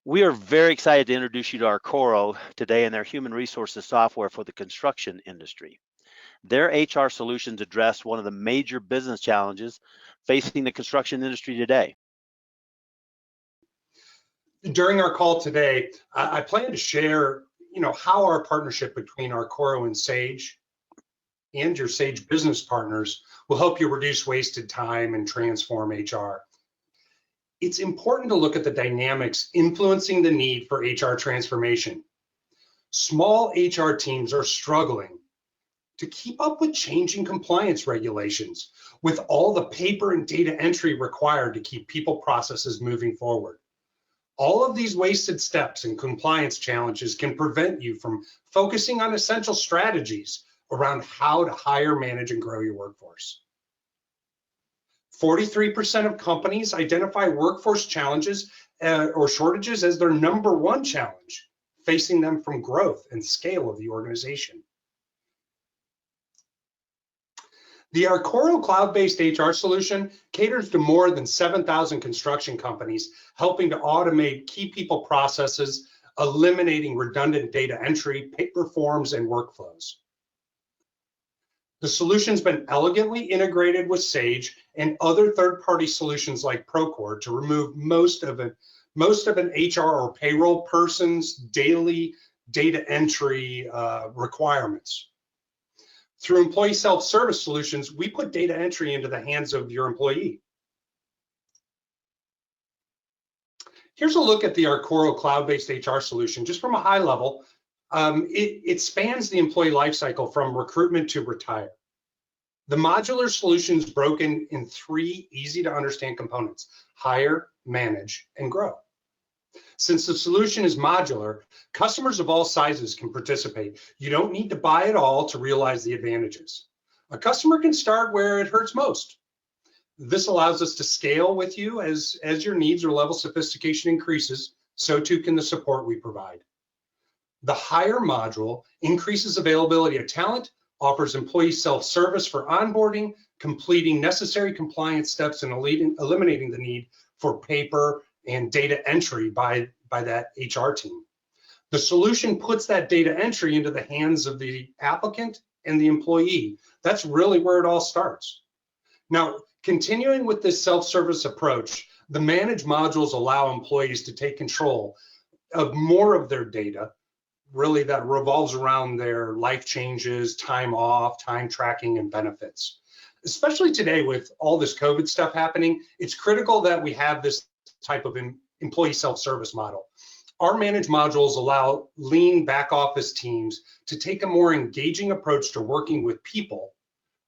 We are very excited to introduce you to Arcoro today and their human resources software for the construction industry. Their HR solutions address one of the major business challenges facing the construction industry today. During our call today, I plan to share, how our partnership between Arcoro and Sage and your Sage business partners will help you reduce wasted time and transform HR. It's important to look at the dynamics influencing the need for HR transformation. Small HR teams are struggling to keep up with changing compliance regulations, with all the paper and data entry required to keep people processes moving forward. All of these wasted steps and compliance challenges can prevent you from focusing on essential strategies around how to hire, manage, and grow your workforce. 43% of companies identify workforce challenges or shortages as their #1 challenge facing them from growth and scale of the organization. The Arcoro cloud-based HR solution caters to more than 7,000 construction companies, helping to automate key people processes, eliminating redundant data entry, paper forms, and workflows. The solution's been elegantly integrated with Sage and other third-party solutions like Procore to remove most of an HR or payroll person's daily data entry requirements. Through employee self-service solutions, we put data entry into the hands of your employee. Here's a look at the Arcoro cloud-based HR solution. Just from a high level, it spans the employee lifecycle from recruitment to retire. The modular solution is broken in 3 easy-to-understand components: hire, manage, and grow. Since the solution is modular, customers of all sizes can participate. You don't need to buy it all to realize the advantages. A customer can start where it hurts most. This allows us to scale with you as your needs or level of sophistication increases, so too can the support we provide. The hire module increases availability of talent, offers employee self-service for onboarding, completing necessary compliance steps, and eliminating the need for paper and data entry by that HR team. The solution puts that data entry into the hands of the applicant and the employee. That's really where it all starts. Now, continuing with this self-service approach, the manage modules allow employees to take control of more of their data, really that revolves around their life changes, time off, time tracking, and benefits. Especially today with all this COVID stuff happening, it's critical that we have this type of employee self-service model. Our manage modules allow lean back office teams to take a more engaging approach to working with people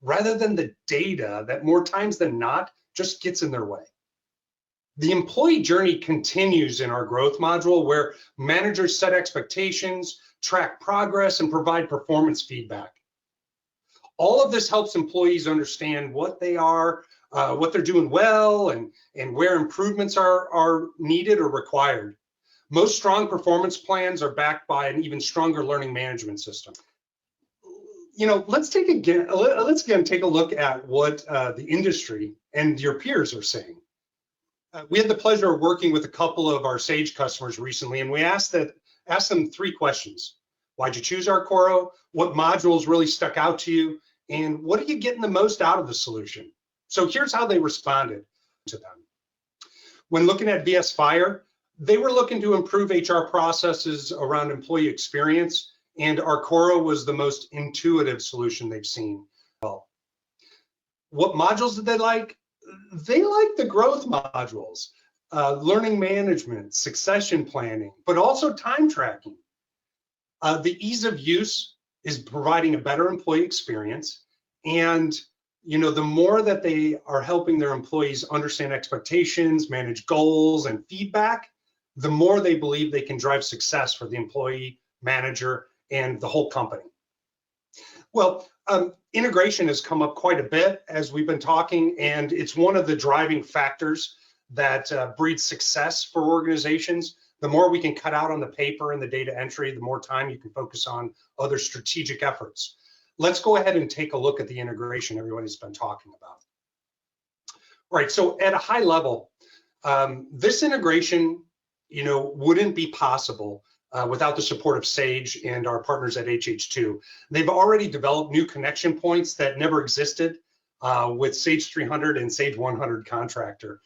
rather than the data that more times than not just gets in their way. The employee journey continues in our growth module, where managers set expectations, track progress, and provide performance feedback. All of this helps employees understand what they're doing well, and where improvements are needed or required. Most strong performance plans are backed by an even stronger learning management system. Let's again take a look at what the industry and your peers are saying. We had the pleasure of working with a couple of our Sage customers recently, and we asked them 3 questions. Why'd you choose Arcoro? What modules really stuck out to you? And what are you getting the most out of the solution? So here's how they responded to them. When looking at VS Fire, they were looking to improve HR processes around employee experience, and Arcoro was the most intuitive solution they've seen. Well, what modules did they like? They like the growth modules, learning management, succession planning, but also time tracking. The ease of use is providing a better employee experience, and the more that they are helping their employees understand expectations, manage goals, and feedback, the more they believe they can drive success for the employee, manager, and the whole company. Well, integration has come up quite a bit as we've been talking, and it's one of the driving factors that breeds success for organizations. The more we can cut out on the paper and the data entry, the more time you can focus on other strategic efforts. Let's go ahead and take a look at the integration everybody's been talking about. Right, so at a high level, this integration wouldn't be possible without the support of Sage and our partners at HH2. They've already developed new connection points that never existed with Sage 300 and Sage 100 Contractor.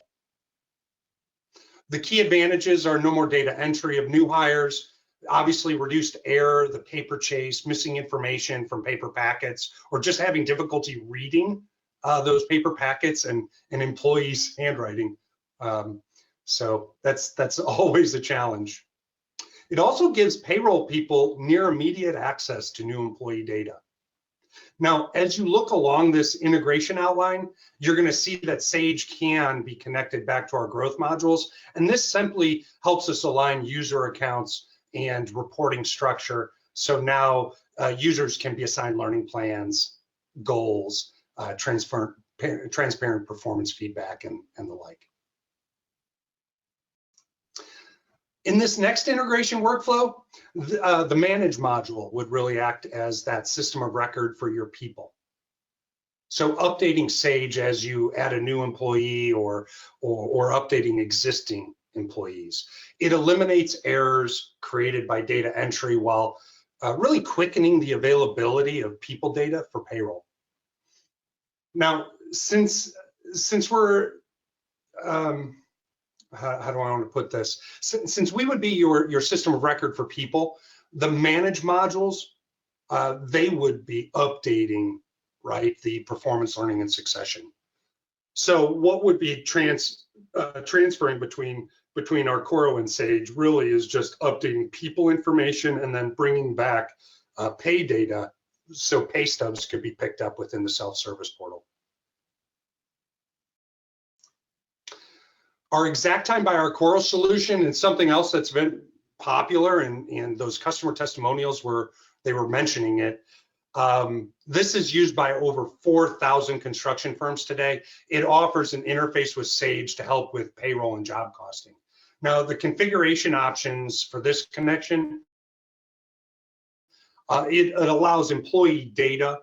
The key advantages are no more data entry of new hires, obviously reduced error, the paper chase, missing information from paper packets, or just having difficulty reading those paper packets and employees' handwriting. So that's always a challenge. It also gives payroll people near immediate access to new employee data. Now, as you look along this integration outline, you're going to see that Sage can be connected back to our growth modules. And this simply helps us align user accounts and reporting structure. So now users can be assigned learning plans, goals, transparent performance feedback, and the like. In this next integration workflow, the manage module would really act as that system of record for your people. So updating Sage as you add a new employee or updating existing employees. It eliminates errors created by data entry while really quickening the availability of people data for payroll. Now, since we're how do I want to put this? Since we would be your system of record for people, the manage modules, they would be updating, right, the performance, learning, and succession. So what would be transferring between Arcoro and Sage really is just updating people information and then bringing back pay data so pay stubs could be picked up within the self-service portal. Our Exact Time by Arcoro solution and something else that's been popular, and those customer testimonials they were mentioning it. This is used by over 4,000 construction firms today. It offers an interface with Sage to help with payroll and job costing. Now, the configuration options for this connection, it allows employee data,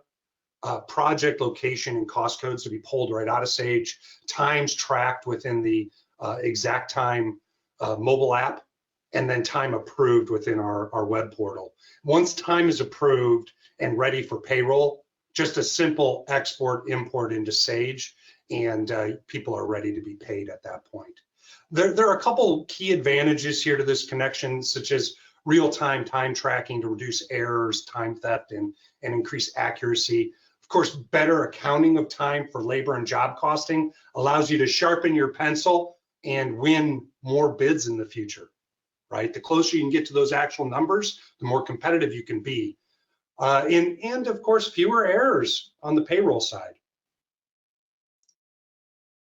project location, and cost codes to be pulled right out of Sage, times tracked within the Exact Time mobile app, and then time approved within our web portal. Once time is approved and ready for payroll, just a simple export, import into Sage, and people are ready to be paid at that point. There are a couple key advantages here to this connection, such as real-time time tracking to reduce errors, time theft, and increase accuracy. Of course, better accounting of time for labor and job costing allows you to sharpen your pencil and win more bids in the future, right? The closer you can get to those actual numbers, the more competitive you can be. And of course, fewer errors on the payroll side.